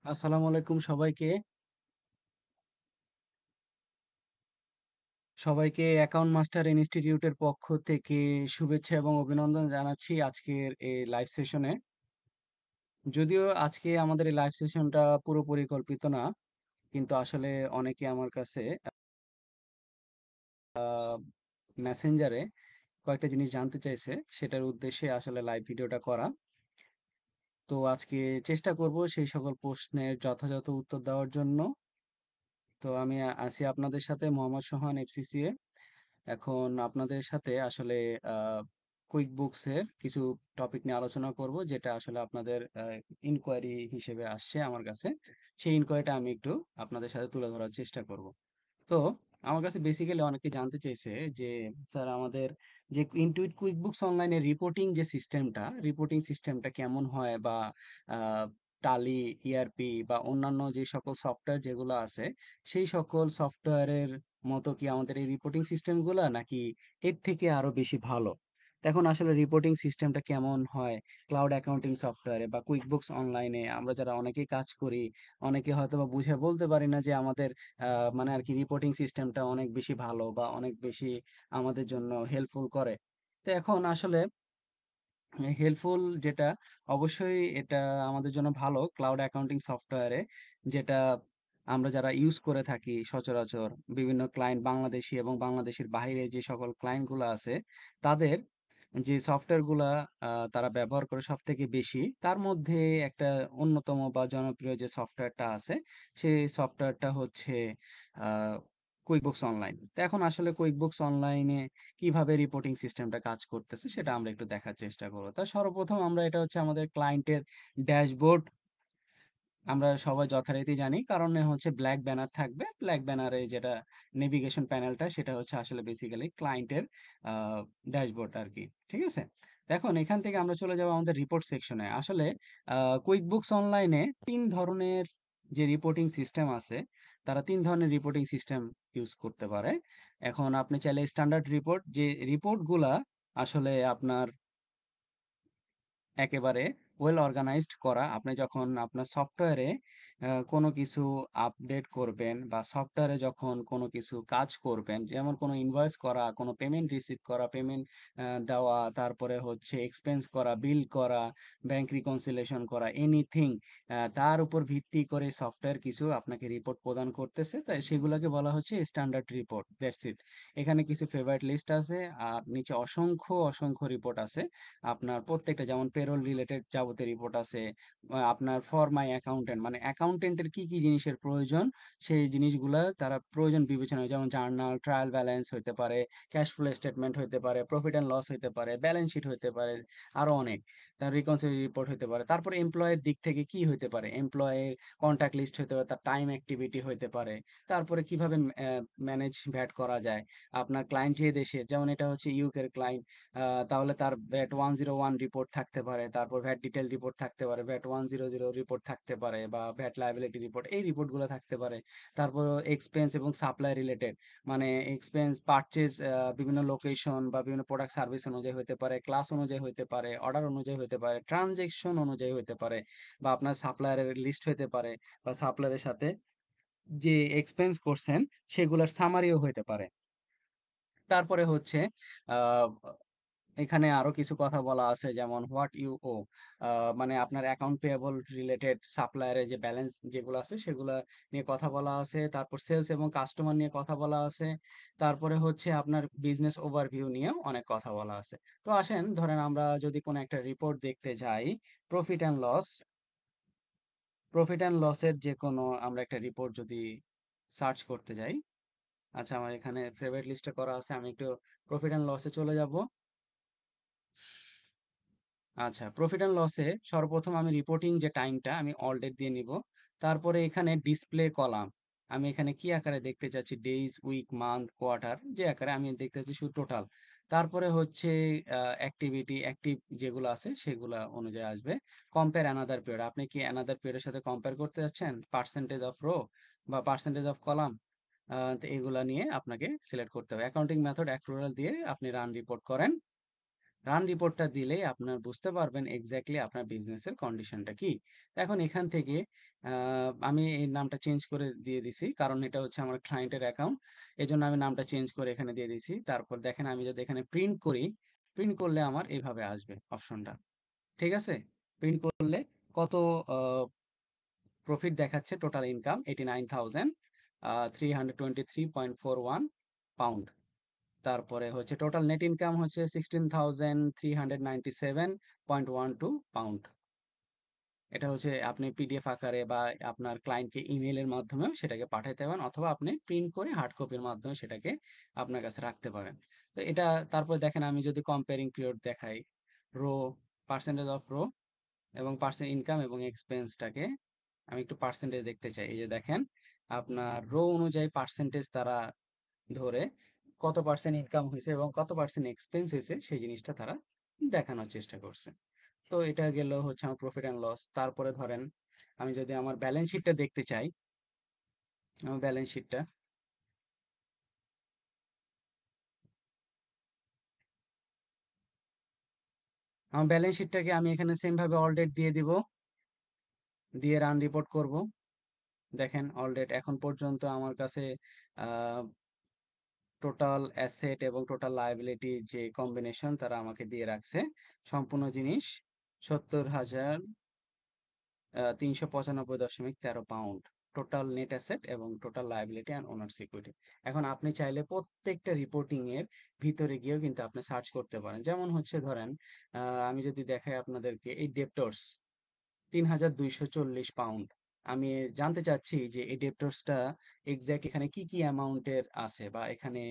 আসসালামু আলাইকুম সবাইকে অ্যাকাউন্ট মাস্টার ইনস্টিটিউটের পক্ষ থেকে শুভেচ্ছা এবং অভিনন্দন জানাচ্ছি আজকের এই লাইভ সেশনে। যদিও আজকে আমাদের এই লাইভ সেশনটা পুরো পরিকল্পিত না, কিন্তু আসলে অনেকে আমার কাছে মেসেঞ্জারে কয়েকটা জিনিস জানতে চাইছে, সেটার উদ্দেশ্যে আসলে লাইভ ভিডিওটা করা। তো আজকে চেষ্টা করব সেই সকল প্রশ্নের যথাযথ উত্তর দেওয়ার জন্য। তো আমি আছি আপনাদের সাথে মোহাম্মদ সোহান এফসিসিএ। এখন আপনাদের সাথে আসলে কুইক বুকসের কিছু টপিক নিয়ে আলোচনা করব, যেটা আসলে আপনাদের ইনকোয়ারি হিসেবে আসছে আমার কাছে। সেই ইনকোয়ারিটা আমি একটু আপনাদের সাথে তুলে ধরার চেষ্টা করব। তো আমার কাছে বেসিক্যালি অনেকে জানতে চাইছে যে স্যার, আমাদের যে ইনটুইট কুইক বুকস অনলাইনে রিপোর্টিং সিস্টেমটা কেমন হয়, বা টালি, ইআরপি বা অন্যান্য যে সকল সফটওয়্যার যেগুলো আছে, সেই সকল সফটওয়্যারের মতো কি আমাদের এই রিপোর্টিং সিস্টেমগুলা, নাকি এর থেকে আরো বেশি ভালো? তো এখন আসলে রিপোর্টিং সিস্টেমটা কেমন হয় ক্লাউড অ্যাকাউন্টিং সফটওয়্যারে বা কুইকবুকস অনলাইনে, আমরা যারা অনেকেই কাজ করি, অনেকে হয়তো বা বুঝে বলতে পারি না যে আমাদের মানে আর কি রিপোর্টিং সিস্টেমটা অনেক বেশি ভালো বা অনেক বেশি আমাদের জন্য হেল্পফুল করে। তো এখন আসলে হেল্পফুল যেটা, অবশ্যই এটা আমাদের জন্য ভালো ক্লাউড অ্যাকাউন্টিং সফটওয়্যারে, যেটা আমরা যারা ইউজ করে থাকি সচরাচর, বিভিন্ন ক্লায়েন্ট বাংলাদেশী এবং বাংলাদেশের বাইরে যে সকল ক্লায়েন্টগুলো আছে, তাদের যে সফটওয়্যারগুলা তারা ব্যবহার করে সবথেকে বেশি, তার মধ্যে একটা অন্যতম বা জনপ্রিয় যে সফটওয়্যারটা আছে, সেই সফটওয়্যারটা হচ্ছে আ কুইকবুকস অনলাইন। তো এখন আসলে কুইকবুকস অনলাইনে কিভাবে রিপোর্টিং সিস্টেমটা কাজ করতেছে সেটা আমরা একটু দেখার চেষ্টা করব। তা সর্বপ্রথম আমরা, এটা হচ্ছে আমাদের ক্লায়েন্টের ড্যাশবোর্ড, আমরা সবাই যথারীতি জানি, কারণ হচ্ছে ব্ল্যাক ব্যানার থাকবে। ব্ল্যাক ব্যানারে যেটা নেভিগেশন প্যানেলটা, সেটা হচ্ছে আসলে বেসিক্যালি ক্লায়েন্টের ড্যাশবোর্ড আর কি। ঠিক আছে? এখন এখান থেকে আমরা চলে যাব আমাদের রিপোর্ট সেকশনে। আসলে কুইকবুকস অনলাইনে ৩ ধরনের যে রিপোর্টিং সিস্টেম আছে, তারা ৩ ধরনের রিপোর্টিং সিস্টেম ইউজ করতে পারে। এখন আপনি চাইলে স্ট্যান্ডার্ড রিপোর্ট, যে রিপোর্টগুলা আসলে আপনার একেবারে ওয়েল অর্গানাইজড করা। আপনি যখন আপনার সফটওয়্যারে কোনো কিছু আপডেট করবেন, বা সফটওয়্যারে যখন কোনো কিছু কাজ করবেন, যেমন কোনো ইনভয়েস করা, কোনো পেমেন্ট রিসিভ করা, পেমেন্ট দেওয়া, তারপরে হচ্ছে এক্সপেন্স করা, বিল করা, ব্যাংক রিকনসিলিয়েশন করা, এনিথিং, তার উপর ভিত্তি করে সফটওয়্যার কিছু আপনাকে রিপোর্ট প্রদান করতেছে। তাই সেগুলোকে বলা হচ্ছে স্ট্যান্ডার্ড রিপোর্ট। That's it. এখানে কিছু ফেভারিট লিস্ট আছে, আর নিচে অসংখ্য অসংখ্য রিপোর্ট আছে। আপনার প্রত্যেকটা, যেমন পেরোল রিলেটেড যাবতীয় রিপোর্ট আছে। আপনার ফর মাই অ্যাকাউন্টেন্ট, মানে অ্যাকাউন্টেন্টের কি, কি জিনিসের প্রয়োজন, সেই জিনিসগুলা তারা প্রয়োজন বিবেচনা, যেমন জার্নাল, ট্রায়াল ব্যালেন্স হইতে পারে, ক্যাশ ফ্লো স্টেটমেন্ট হইতে পারে, প্রফিট অ্যান্ড লস হইতে পারে, ব্যালেন্স শিট হইতে পারে, আরো অনেক। তার রিকনসিলিয়েশন রিপোর্ট হইতে পারে। তারপরে এমপ্লয়ের দিক থেকে কি হইতে পারে, এমপ্লয়ের কন্টাক্ট লিস্ট হইতে পারে, তার টাইম অ্যাক্টিভিটি হইতে পারে। তারপরে কিভাবে ম্যানেজ ভ্যাট করা যায়। আপনার ক্লায়েন্ট যে দেশে, যেমন এটা হচ্ছে ইউকের ক্লায়েন্ট, তাহলে তার ভ্যাট 101 রিপোর্ট থাকতে পারে, তারপর ভ্যাট ডিটেইল রিপোর্ট থাকতে পারে, ভ্যাট 100 রিপোর্ট থাকতে পারে, বা ভ্যাট লায়াবিলিটি রিপোর্ট, এই রিপোর্টগুলো থাকতে পারে। তারপর এক্সপেন্স এবং সাপ্লাই রিলেটেড, মানে এক্সপেন্স পারচেজ, বিভিন্ন লোকেশন বা বিভিন্ন প্রোডাক্ট সার্ভিস অনুযায়ী হতে পারে, ক্লাস অনুযায়ী হতে পারে, অর্ডার অনুযায়ী হতে পারে, ট্রানজেকশন অনুযায়ী হতে পারে, বা আপনার সাপ্লায়ারের লিস্ট হতে পারে, বা সাপ্লায়ারের সাথে যে এক্সপেন্স করছেন সেগুলোর সামারিও হতে পারে। তারপরে হচ্ছে আহ এখানে আরো কিছু কথা বলা আছে, যেমন হোয়াট ইউ ও, মানে আপনার অ্যাকাউন্ট পেয়েবল রিলেটেড সাপ্লায়ারের যে ব্যালেন্স যেগুলো আছে সেগুলো নিয়ে কথা বলা আছে। তারপর সেলস এবং কাস্টমার নিয়ে কথা বলা আছে। তারপরে হচ্ছে আপনার বিজনেস ওভারভিউ নিয়েও অনেক কথা বলা আছে। তো আসেন, ধরেন আমরা যদি কোনো একটা রিপোর্ট দেখতে যাই, profit and loss, profit and লসের যে কোনো আমরা একটা রিপোর্ট যদি সার্চ করতে যাই। আচ্ছা, আমার এখানে ফেভারিট লিস্টে করা আছে, আমি একটু প্রফিট অ্যান্ড লসে চলে যাব। আচ্ছা, প্রফিট অ্যান্ড লসে সর্বপ্রথম আমি রিপোর্টিং যে টাইমটা আমি অল ডেট দিয়ে নিব। তারপরে এখানে ডিসপ্লে কলাম, আমি এখানে কি আকারে দেখতে চাচ্ছি, ডেইজ, উইক, মান্থ, কোয়ার্টার, যে আকারে আমি দেখতে চাচ্ছি শুধু টোটাল। তারপরে হচ্ছে অ্যাক্টিভিটি, অ্যাক্টিভ যেগুলো আছে সেগুলা অনুযায়ী আসবে। কম্পেয়ার অ্যানাদার পিরিয়ড, আপনি কি অ্যানাদার পিরিয়ডের সাথে কম্পেয়ার করতে যাচ্ছেন, পার্সেন্টেজ অফ রো বা পার্সেন্টেজ অফ কলাম, তো এগুলা নিয়ে আপনাকে সিলেক্ট করতে হবে। অ্যাকাউন্টিং মেথড অ্যাক্রুয়াল দিয়ে আপনি রান রিপোর্ট করেন। রান রিপোর্টটা দিলেই আপনার বুঝতে পারবেন এক্স্যাক্টলি আপনার বিজনেসের কন্ডিশনটা কি। এখন এখান থেকে আমি এই নামটা চেঞ্জ করে দিয়ে দিছি। কারণ এটা হচ্ছে আমার ক্লায়েন্টের অ্যাকাউন্ট। এজন্য আমি নামটা চেঞ্জ করে এখানে দিয়ে দিছি। তারপর দেখেন আমি যদি এখানে প্রিন্ট করি, প্রিন্ট করলে আমার এভাবে আসবে অপশনটা। ঠিক আছে? প্রিন্ট করলে কত আ প্রফিট দেখাচ্ছে, টোটাল ইনকাম 89,323.41 পাউন্ড। তারপরে হচ্ছে টোটাল নেট ইনকাম হচ্ছে 16,397.12 পাউন্ড। এটা হচ্ছে আপনি পিডিএফ আকারে বা আপনার ক্লায়েন্টকে ইমেইলের মাধ্যমেও সেটাকে পাঠাইতে পারেন, অথবা আপনি প্রিন্ট করে হার্ড কপির মাধ্যমে সেটাকে আপনার কাছে রাখতে পারেন। তো এটা, তারপর দেখেন আমি যদি কম্পেয়ারিং পিরিয়ড দেখাই, রো, পার্সেন্টেজ অফ রো এবং পার্সেন্ট ইনকাম এবং এক্সপেন্সটাকে আমি একটু পার্সেন্টেজ দেখতে চাই। এই যে দেখেন, আপনার রো অনুযায়ী পার্সেন্টেজ তারা ধরে কত পার্সেন্ট ইনকাম হয়েছে এবং কত পার্সেন্ট এক্সপেন্স হয়েছে সেই জিনিসটা তারা দেখানোর চেষ্টা করছে। তো এটা গেল হচ্ছে আমার প্রফিট অ্যান্ড লস। তারপরে ধরেন আমি যদি আমার ব্যালেন্স শিটটা দেখতে চাই, আমার ব্যালেন্স শিটটা, আমার ব্যালেন্স শিটটাকে আমি এখানে সেম ভাবে অল ডেট দিয়ে দিব, দিয়ে রান রিপোর্ট করব। দেখেন অল ডেট এখন পর্যন্ত আমার কাছে টোটাল অ্যাসেট এবং টোটাল লায়াবিলিটি যে কম্বিনেশন তারা আমাকে দিয়ে রাখছে, সম্পূর্ণ জিনিস 70,395.13 পাউন্ড, টোটাল নেট অ্যাসেট এবং total liability and owner security. এখন আপনি চাইলে প্রত্যেকটা রিপোর্টিং এর ভিতরে গিয়েও কিন্তু আপনি সার্চ করতে পারেন। যেমন হচ্ছে ধরেন আমি যদি দেখাই আপনাদেরকে এই ডেপ্টরস ৩,২৪০ পাউন্ড। আমি জানতে চাচ্ছি যে এই ডেপ্টরসটা এক্সাক্ট এখানে কি, কি অ্যামাউন্টের আছে বা এখানে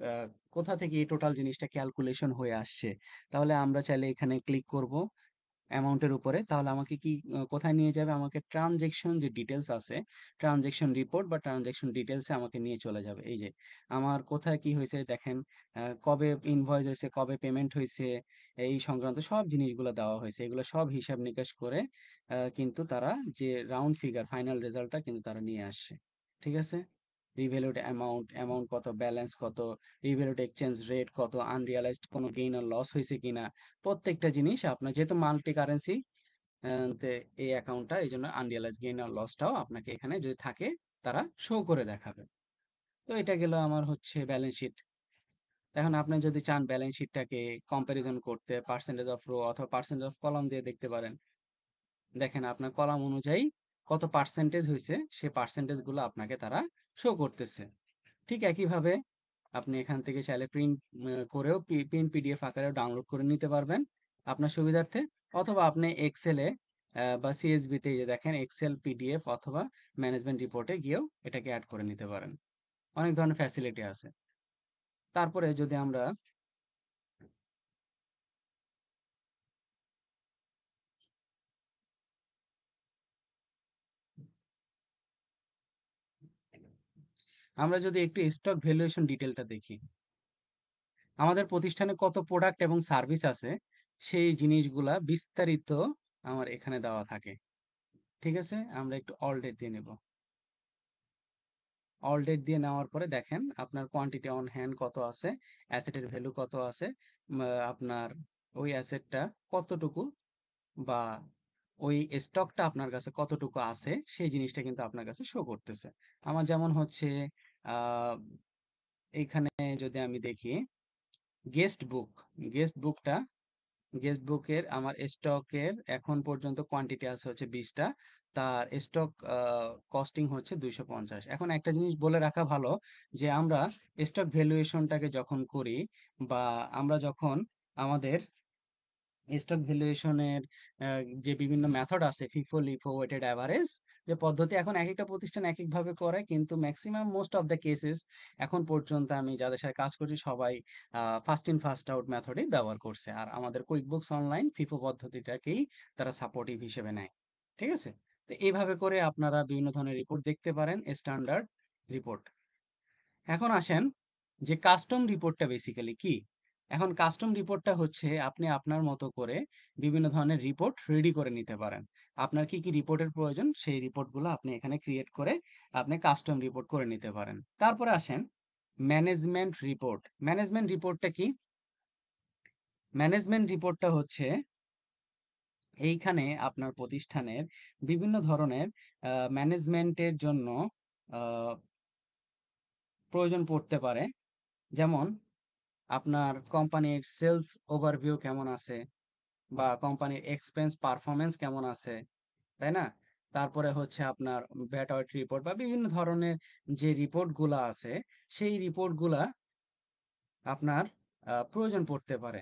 আ কোথা থেকে এই টোটাল জিনিসটা ক্যালকুলেশন হয়ে আসছে। তাহলে আমরা চাইলে এখানে ক্লিক করব অ্যামাউন্টের উপরে। তাহলে আমাকে কি কোথায় নিয়ে যাবে? আমাকে ট্রান্সেকশন যে ডিটেইলস আছে, ট্রান্সেকশন রিপোর্ট বা ট্রান্সেকশন ডিটেইলস এ আমাকে নিয়ে চলে যাবে। এই যে আমার কোথায় কি হইছে দেখেন, কবে ইনভয়েস হইছে, কবে পেমেন্ট হইছে, এই সংক্রান্ত সব জিনিসগুলো দেওয়া হইছে। এগুলো সব হিসাব নিকাশ করে কিন্তু তারা যে রাউন্ড ফিগার ফাইনাল রেজাল্টটা কিন্তু তারা নিয়ে আসছে। ঠিক আছে? রিভ্যালুড অ্যামাউন্ট, অ্যামাউন্ট কত, ব্যালেন্স কত, রিভ্যালুড এক্সচেঞ্জ রেট কত, আনরিয়ালাইজড কোনো গেইন অর লস হইছে কিনা, প্রত্যেকটা জিনিস আপনার যেহেতু মাল্টি কারেন্সি তে এই অ্যাকাউন্টটা, এইজন্য আনরিয়ালাইজড গেইন আর লসটাও আপনাকে এখানে যদি থাকে তারা শো করে দেখাবে। তো এটা গেল আমার হচ্ছে ব্যালেন্স শিট। এখন আপনি যদি চান ব্যালেন্স শিটটাকে কম্প্যারিজন করতে পার্সেন্টেজ অফ রো অথবা পার্সেন্টেজ অফ কলাম দিয়ে দেখতে পারেন। দেখেন আপনার কলাম অনুযায়ী কত পার্সেন্টেজ হইছে, সে পার্সেন্টেজ গুলো আপনাকে তারা শো করতেছে। ঠিক একইভাবে আপনি এখান থেকে চাইলে প্রিন্ট করেও প্রিন্ট পিডিএফ আকারেও ডাউনলোড করে নিতে পারবেন আপনার সুবিধার্থে, অথবা আপনি এক্সেলে বা সিএসভি তে যে দেখেন এক্সেল পিডিএফ অথবা ম্যানেজমেন্ট রিপোর্টে গিয়েও এটাকে অ্যাড করে নিতে পারেন। অনেক ধরনের ফ্যাসিলিটি আছে। তারপরে যদি আমরা আমরা যদি একটু স্টক ভ্যালুয়েশন ডিটেলটা দেখি, আমাদের প্রতিষ্ঠানে কত প্রোডাক্ট এবং সার্ভিস আছে সেই জিনিসগুলা বিস্তারিত আমার এখানে দেওয়া থাকে। ঠিক আছে? আমরা একটু অল ডেট দিয়ে নেব। অল ডেট দিয়ে নেওয়ার পরে দেখেন আপনার কোয়ান্টিটি অন হ্যান্ড কত আছে, অ্যাসেটের ভ্যালু কত আছে, আপনার ওই অ্যাসেটটা কতটুকু বা ওই স্টকটা আপনার কাছে কতটুকু আছে সেই জিনিসটা কিন্তু আপনার কাছে শো করতেছে। আমার যেমন হচ্ছে আহ এইখানে যদি আমি দেখি গেস্ট বুক, গেস্ট বুকটা, গেস্ট বুকের আমার স্টকের এখন পর্যন্ত কোয়ান্টিটি আছে হচ্ছে 20টা। তার স্টক কস্টিং হচ্ছে 250। এখন একটা জিনিস বলে রাখা ভালো যে আমরা স্টক ভ্যালুয়েশনটাকে যখন করি বা আমরা যখন আমাদের স্টক ভ্যালুয়েশনের যে বিভিন্ন মেথড আছে, ফিফো, লিফো, ওয়েটেড অ্যাভারেজ যে পদ্ধতি, এখন একেকটা প্রতিষ্ঠান একেকভাবে করে, কিন্তু maximum most of the cases এখন পর্যন্ত আমি যাদের সাথে কাজ করছি সবাই ফার্স্ট ইন ফার্স্ট আউট মেথডই ব্যবহার করছে। আর আমাদের কুইকবুকস অনলাইন ফিফো পদ্ধতিটাকেই তারা সাপোর্টিভ হিসেবে নেয়। ঠিক আছে? তো এইভাবে করে আপনারা বিভিন্ন ধরনের রিপোর্ট দেখতে পারেন, স্ট্যান্ডার্ড রিপোর্ট। এখন আসেন যে কাস্টম রিপোর্টটা বেসিক্যালি কি? এখন কাস্টম রিপোর্টটা হচ্ছে আপনি আপনার মতো করে বিভিন্ন ধরনের রিপোর্ট রেডি করে নিতে পারেন। আপনার কি, কি রিপোর্টের প্রয়োজন সেই রিপোর্টগুলো আপনি এখানে ক্রিয়েট করে আপনি কাস্টম রিপোর্ট করে নিতে পারেন। তারপরে আসেন ম্যানেজমেন্ট রিপোর্ট। ম্যানেজমেন্ট রিপোর্টটা কি? ম্যানেজমেন্ট রিপোর্টটা হচ্ছে এইখানে আপনার প্রতিষ্ঠানের বিভিন্ন ধরনের ম্যানেজমেন্টের জন্য আ প্রয়োজন পড়তে পারে। যেমন আপনার কোম্পানির সেলস ওভারভিউ কেমন আছে? বা কোম্পানির এক্সপেন্স পারফরম্যান্স কেমন আছে? তাই না? তারপরে হচ্ছে আপনার ভ্যাট অডিট রিপোর্ট বা বিভিন্ন ধরনের যে রিপোর্ট গুলা আছে, সেই রিপোর্ট গুলা আপনার প্রয়োজন পড়তে পারে।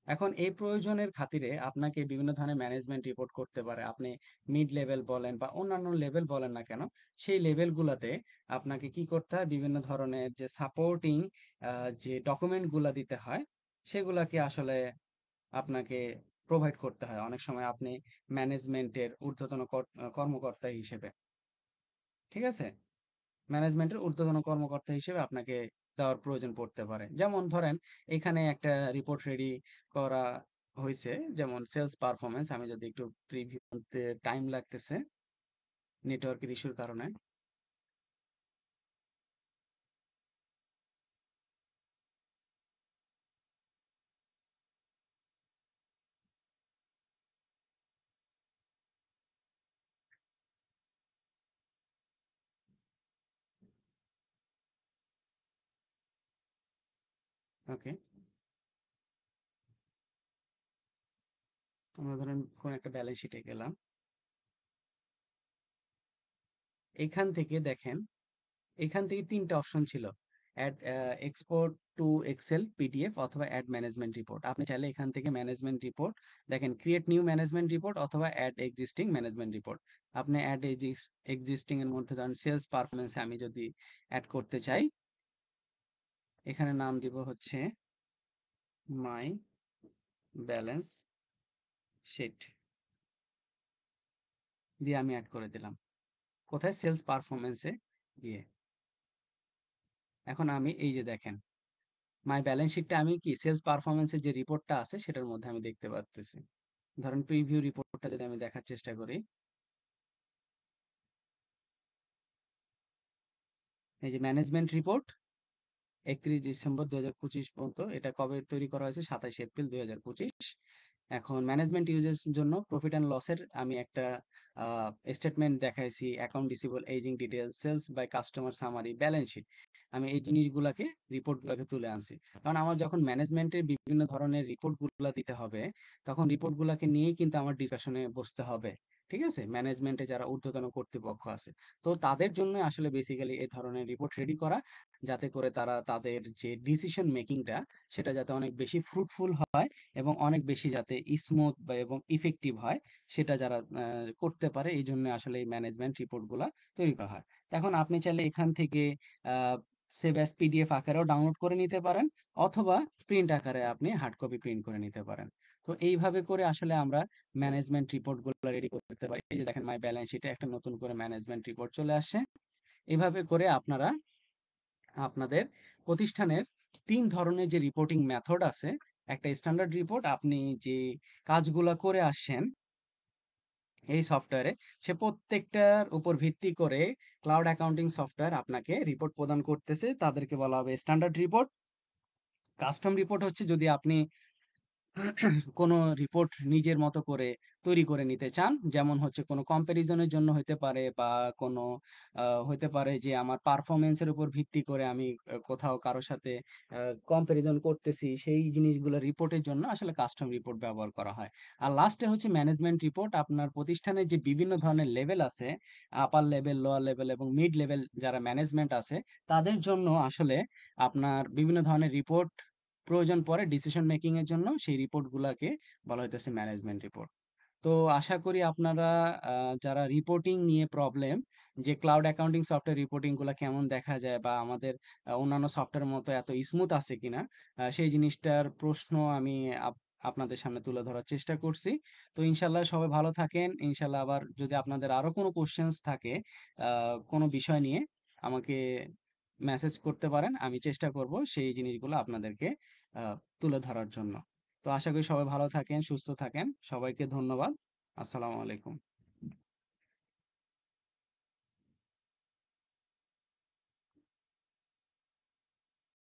এখন এই প্রয়োজনের খাতিরে আপনাকে বিভিন্ন ধরনের ম্যানেজমেন্ট রিপোর্ট করতে পারে। আপনি মিড লেভেল বলেন বা অন্যান্য লেভেল বলেন না কেন, সেই লেভেল গুলাতে আপনাকে কি করতে হয়? বিভিন্ন ধরনের যে সাপোর্টিং আ যে ডকুমেন্ট গুলা দিতে হয়, সেগুলাকে আসলে আপনাকে প্রোভাইড করতে হয়। অনেক সময় আপনি ম্যানেজমেন্টের ঊর্ধ্বতন কর্মকর্তা হিসেবে। ঠিক আছে? ম্যানেজমেন্টের ঊর্ধ্বতন কর্মকর্তা হিসেবে আপনাকে দেওয়ার প্রয়োজন পড়তে পারে। যেমন ধরেন এখানে একটা রিপোর্ট রেডি করা হইছে। যেমন সেলস পারফরম্যান্স আমি যদি একটু প্রিভিউ তে টাইম লাগতেছে নেটওয়ার্কের ইস্যুর কারণে। ওকে। আমরা ধরেন কোন একটা ব্যালেন্স শিটে গেলাম। এখান থেকে দেখেন এখান থেকে ৩ টা অপশন ছিল। Add export to Excel, PDF অথবা এড ম্যানেজমেন্ট রিপোর্ট। আপনি চাইলে এখান থেকে ম্যানেজমেন্ট রিপোর্ট দেখেন ক্রিয়েট নিউ ম্যানেজমেন্ট রিপোর্ট অথবা এড এক্সিস্টিং ম্যানেজমেন্ট রিপোর্ট। আপনি এড এক্সিস্টিং এর মধ্যে ধরেন সেলস পারফরম্যান্স এ আমি যদি এড করতে চাই, এখানে নাম দিব হচ্ছে মাই ব্যালেন্স শিট দিয়ে আমি এড করে দিলাম। কোথায়? সেলস পারফরম্যান্স এ গিয়ে। এখন আমি এই যে দেখেন মাই ব্যালেন্স শিটটা আমি কি সেলস পারফরম্যান্স এর যে রিপোর্টটা আছে সেটার মধ্যে আমি দেখতে পারতেছি। ধরেন প্রিভিউ রিপোর্টটা যদি আমি দেখার চেষ্টা করি, এই যে ম্যানেজমেন্ট রিপোর্ট ৩১ ডিসেম্বর ২০২৫ পর্যন্ত। এটা কবে তৈরি করা হয়েছে? ২৭ এপ্রিল ২০২৫। এখন ম্যানেজমেন্ট ইউজের জন্য প্রফিট অ্যান্ড লসের আমি একটা স্টেটমেন্ট দেখাইছি, account receivable, aging details, sales by customer summary, balance sheet. আমি এই জিনিসগুলাকে রিপোর্টগুলাকে তুলে আনছি। কারণ আমার যখন ম্যানেজমেন্টের বিভিন্ন ধরনের রিপোর্টগুলা দিতে হবে, তখন রিপোর্টগুলাকে নিয়েই কিন্তু আমার ডিসকাশনে বসতে হবে। ঠিক আছে? ম্যানেজমেন্টে যারা ঊর্ধ্বতন কর্তৃপক্ষ আছে। তো তাদের জন্য আসলে বেসিক্যালি এই ধরনের রিপোর্ট রেডি করা, যাতে করে তারা তাদের যে ডিসিশন মেকিংটা সেটা যাতে অনেক বেশি ফ্রুটফুল হয় এবং অনেক বেশি যাতে স্মুথ বা এবং ইফেক্টিভ হয়, সেটা যারা করতে পারে, এইজন্য আসলে এই ম্যানেজমেন্ট রিপোর্টগুলা তৈরি করা হয়। এখন আপনি চাইলে এখান থেকে আ সেভ অ্যাজ পিডিএফ আকারেও ডাউনলোড করে নিতে পারেন অথবা প্রিন্ট আকারে আপনি হার্ড কপি প্রিন্ট করে নিতে পারেন। তো এইভাবে করে আসলে আমরা ম্যানেজমেন্ট রিপোর্টগুলো রেডি করতে পারি। এই যে দেখেন মাই ব্যালেন্স শিটে একটা নতুন করে ম্যানেজমেন্ট রিপোর্ট চলে আসছে। এভাবে করে আপনারা আপনাদের প্রতিষ্ঠানের ৩ ধরনের যে রিপোর্টিং মেথড আছে, একটা স্ট্যান্ডার্ড রিপোর্ট আপনি যে কাজগুলা করে আসছেন এই সফটওয়্যারে, সে প্রত্যেকটার উপর ভিত্তি করে ক্লাউড অ্যাকাউন্টিং সফটওয়্যার আপনাকে রিপোর্ট প্রদান করতেছে। তাদেরকে বলা হবে স্ট্যান্ডার্ড রিপোর্ট। কাস্টম রিপোর্ট হচ্ছে যদি আপনি কোনো রিপোর্ট নিজের মতো করে তৈরি করে নিতে চান। যেমন হচ্ছে কোনো কম্প্যারিজনের জন্য হইতে পারে বা কোনো হইতে পারে যে আমার পারফরম্যান্স এর উপর ভিত্তি করে আমি কোথাও কারো সাথে কম্প্যারিজন করতেছি। সেই জিনিসগুলো রিপোর্টের জন্য আসলে কাস্টম রিপোর্ট ব্যবহার করা হয়। আর লাস্টে হচ্ছে ম্যানেজমেন্ট রিপোর্ট। আপনার প্রতিষ্ঠানের যে বিভিন্ন ধরনের লেভেল আছে, আপার লেভেল, লোয়ার লেভেল এবং মিড লেভেল যারা ম্যানেজমেন্ট আছে, তাদের জন্য আসলে আপনার বিভিন্ন ধরনের রিপোর্ট প্রয়োজন পড়ে ডিসিশন মেকিং এর জন্য। সেই রিপোর্ট গুলাকে বলা হইতেছে ম্যানেজমেন্ট রিপোর্ট। তো আশা করি আপনারা যারা রিপোর্টিং নিয়ে প্রবলেম, যে ক্লাউড অ্যাকাউন্টিং সফটওয়্যার রিপোর্টিং গুলা কেমন দেখা যায় বা আমাদের অন্যান্য সফটওয়্যারের মতো এত স্মুথ আছে কিনা, সেই জিনিসটার প্রশ্ন আমি আপনাদের সামনে তুলে ধরার চেষ্টা করছি। তো ইনশাআল্লাহ সবাই ভালো থাকেন। ইনশাআল্লাহ আবার যদি আপনাদের আরো কোনো কোয়েশ্চেনস থাকে কোনো বিষয় নিয়ে, আমাকে মেসেজ করতে পারেন। আমি চেষ্টা করব সেই জিনিসগুলো আপনাদেরকে আ তুলে ধরার জন্য। তো আশা করি সবাই ভালো থাকেন, সুস্থ থাকেন। সবাইকে ধন্যবাদ। আসসালামু আলাইকুম।